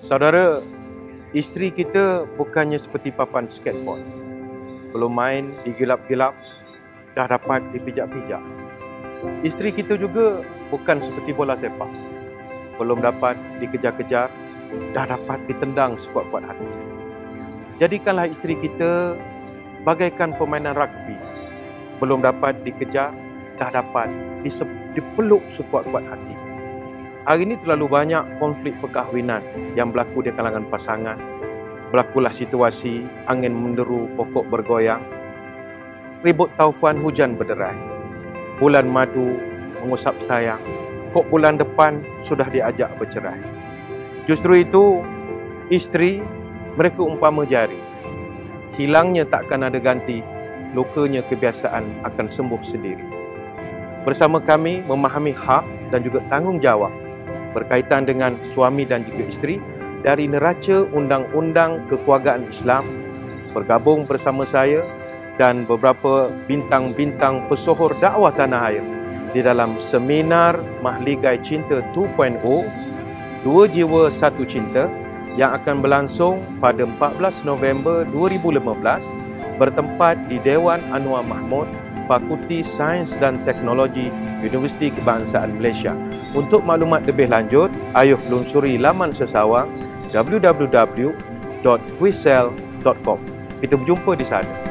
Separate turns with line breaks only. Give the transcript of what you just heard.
Saudara, isteri kita bukannya seperti papan skateboard. Belum main digilap-gilap, dah dapat dipijak-pijak. Isteri kita juga bukan seperti bola sepak. Belum dapat dikejar-kejar, dah dapat ditendang sekuat-kuat hati. Jadikanlah isteri kita bagaikan permainan rugby. Belum dapat dikejar, dah dapat dipeluk sekuat-kuat hati. Hari ini terlalu banyak konflik perkahwinan yang berlaku di kalangan pasangan. Berlakulah situasi angin menderu, pokok bergoyang. Ribut taufan, hujan berderai. Bulan madu mengusap sayang. Kok bulan depan sudah diajak bercerai. Justru itu, isteri mereka umpama jari. Hilangnya takkan ada ganti, lukanya kebiasaan akan sembuh sendiri. Bersama kami memahami hak dan juga tanggungjawab berkaitan dengan suami dan juga isteri dari neraca Undang-Undang Kekeluargaan Islam, bergabung bersama saya dan beberapa bintang-bintang pesohor dakwah tanah air di dalam seminar Mahligai Cinta 2.0, Dua Jiwa Satu Cinta, yang akan berlangsung pada 14 November 2015 bertempat di Dewan Anwar Mahmud, Fakulti Sains dan Teknologi Universiti Kebangsaan Malaysia. Untuk maklumat lebih lanjut, ayuh lungsuri laman sesawang www.quizsel.com. Kita berjumpa di sana.